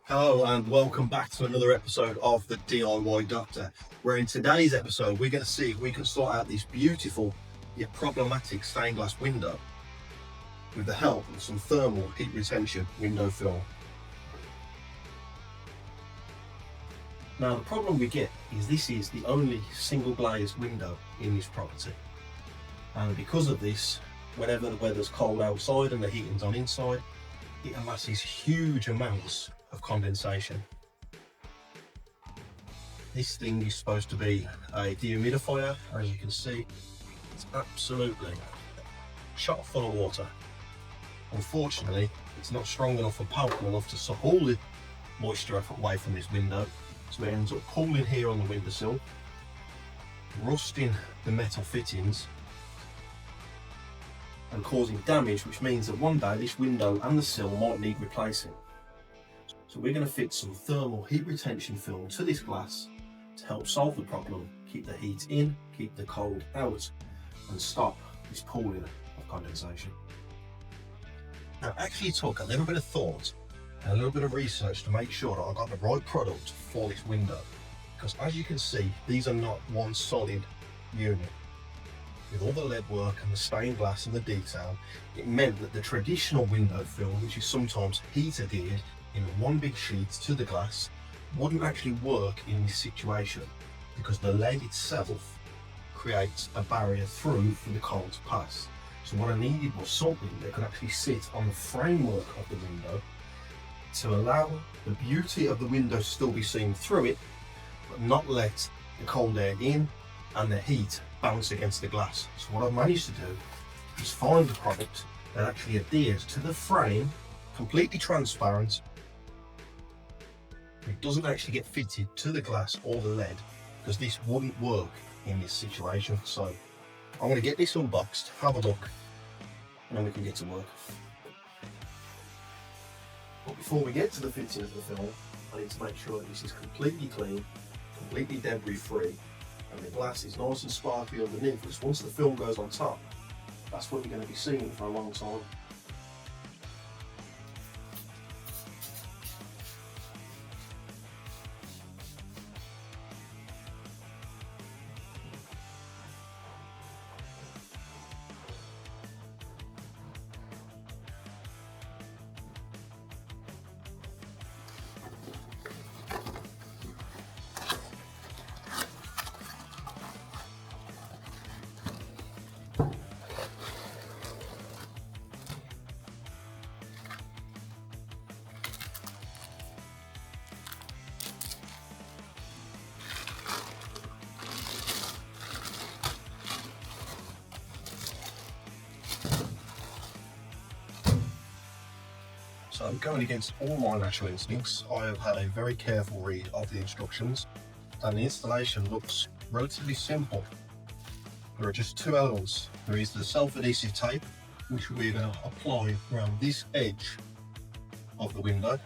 Hello and welcome back to another episode of the DIY Doctor, where in today's episode we're going to see if we can sort out this beautiful yet problematic stained glass window with the help of some thermal heat retention window film. Now the problem we get is this is the only single glazed window in this property, and because of this, whenever the weather's cold outside and the heating's on inside, it amasses huge amounts of condensation. This thing is supposed to be a dehumidifier. As you can see, it's absolutely chock full of water. Unfortunately, it's not strong enough or powerful enough to suck all the moisture away from this window, so it ends up pooling here on the windowsill, rusting the metal fittings and causing damage, which means that one day this window and the sill might need replacing. So we're going to fit some thermal heat retention film to this glass to help solve the problem, keep the heat in, keep the cold out, and stop this pooling of condensation. Now, I actually took a little bit of thought and a little bit of research to make sure that I got the right product for this window, because as you can see, these are not one solid unit. With all the lead work and the stained glass and the detail, it meant that the traditional window film, which is sometimes heat adhered in one big sheet to the glass, wouldn't actually work in this situation, because the lead itself creates a barrier through for the cold to pass. So what I needed was something that could actually sit on the framework of the window to allow the beauty of the window to still be seen through it, but not let the cold air in and the heat bounce against the glass. So what I've managed to do is find a product that actually adheres to the frame, completely transparent. It doesn't actually get fitted to the glass or the lead, because this wouldn't work in this situation. So I'm going to get this unboxed, have a look, and then we can get to work. But before we get to the fitting of the film, I need to make sure that this is completely clean, completely debris free, and the glass is nice and sparkly underneath, because once the film goes on top, that's what you're going to be seeing for a long time. So going against all my natural instincts, I have had a very careful read of the instructions, and the installation looks relatively simple. There are just two elements. There is the self-adhesive tape, which we're going to apply around this edge of the window,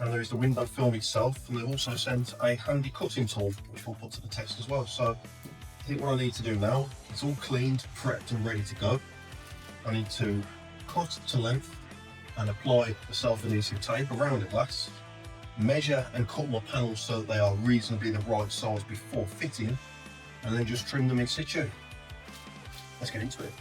and there is the window film itself, and they've also sent a handy cutting tool, which we'll put to the test as well. So I think what I need to do now, it's all cleaned, prepped and ready to go. I need to cut to length and apply the self-adhesive tape around the glass, measure and cut my panels so that they are reasonably the right size before fitting, and then just trim them in situ. Let's get into it.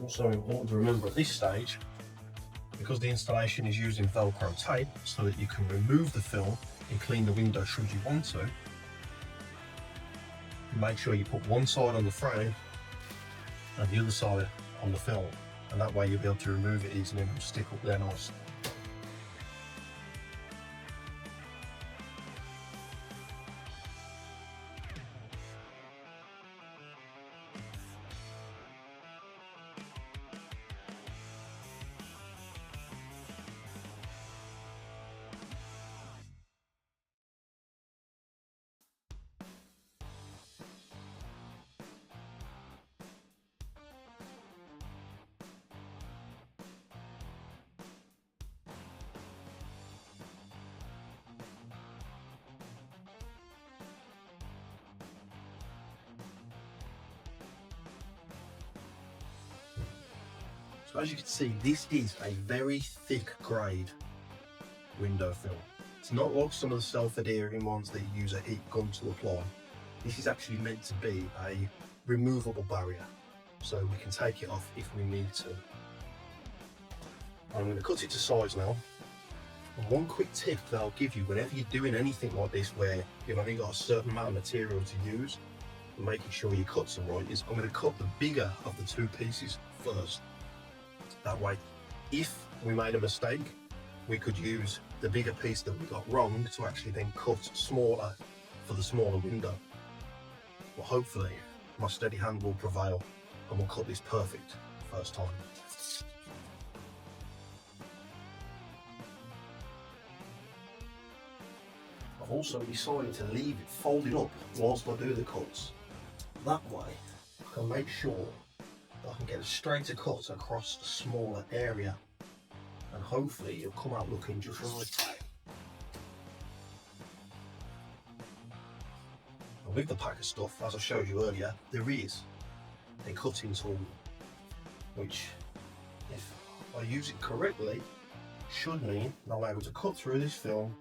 Also important to remember at this stage, because the installation is using Velcro tape so that you can remove the film and clean the window should you want to, make sure you put one side on the frame and the other side on the film, and that way you'll be able to remove it easily and it'll stick up there nice. So as you can see, this is a very thick grade window film. It's not like some of the self-adhering ones that you use a heat gun to apply. This is actually meant to be a removable barrier, so we can take it off if we need to. I'm going to cut it to size now. And one quick tip that I'll give you whenever you're doing anything like this where you've only got a certain amount of material to use, and making sure your cuts are right, is I'm going to cut the bigger of the two pieces first. That way, if we made a mistake, we could use the bigger piece that we got wrong to actually then cut smaller for the smaller window. But hopefully my steady hand will prevail and we'll cut this perfect first time. I've also decided to leave it folded up whilst I do the cuts. That way I can make sure that I can get a straighter cut across the smaller area, and hopefully it'll come out looking just right. And with the pack of stuff, as I showed you earlier, there is a cutting tool, which if I use it correctly, should mean that I'm able to cut through this film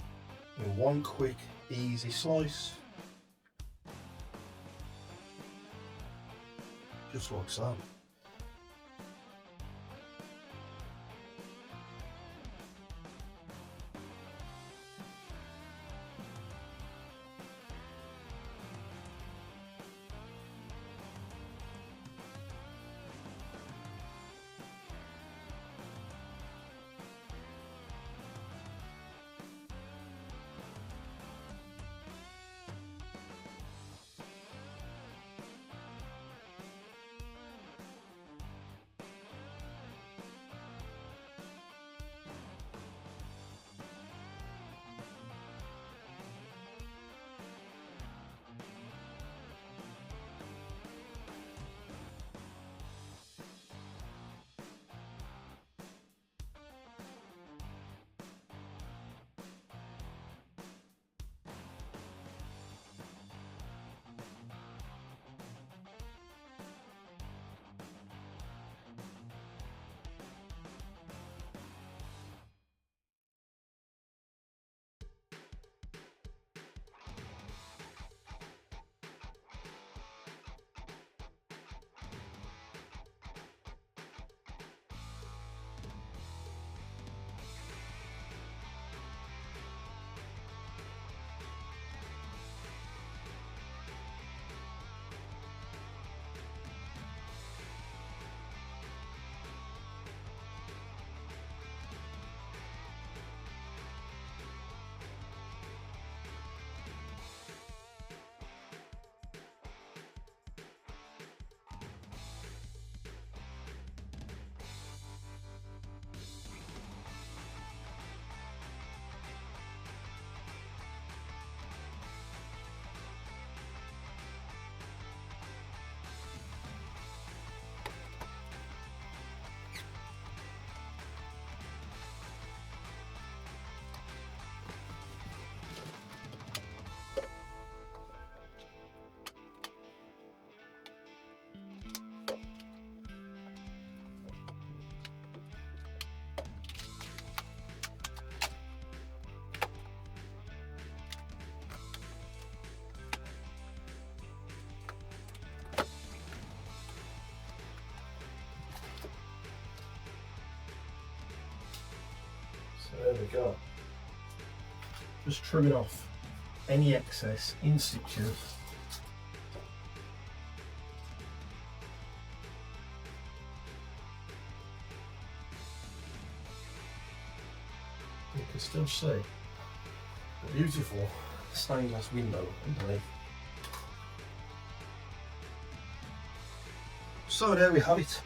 in one quick, easy slice. Just like so. There we go. Just trimming off any excess in situ. You can still see the beautiful stained glass window underneath. So there we have it.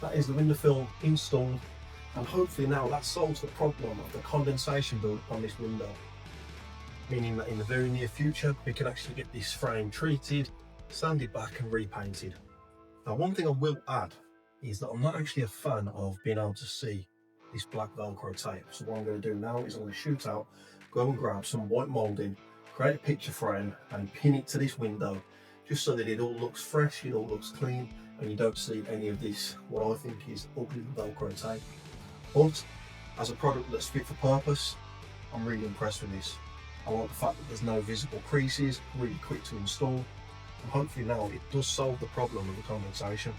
That is the window film installed. And hopefully now that solves the problem of the condensation build on this window, meaning that in the very near future we can actually get this frame treated, sanded back and repainted. Now one thing I will add is that I'm not actually a fan of being able to see this black Velcro tape, so what I'm going to do now is I'm going to shoot out, go and grab some white moulding, create a picture frame and pin it to this window just so that it all looks fresh, it all looks clean, and you don't see any of this, what I think is ugly Velcro tape. But as a product that's fit for purpose, I'm really impressed with this. I like the fact that there's no visible creases, really quick to install, and hopefully now it does solve the problem of the condensation.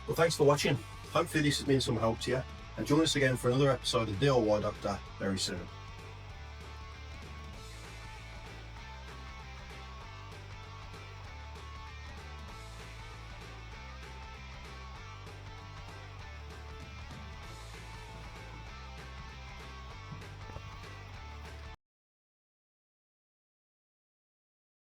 Well, thanks for watching. Hopefully this has been some help to you, and join us again for another episode of DIY Doctor very soon.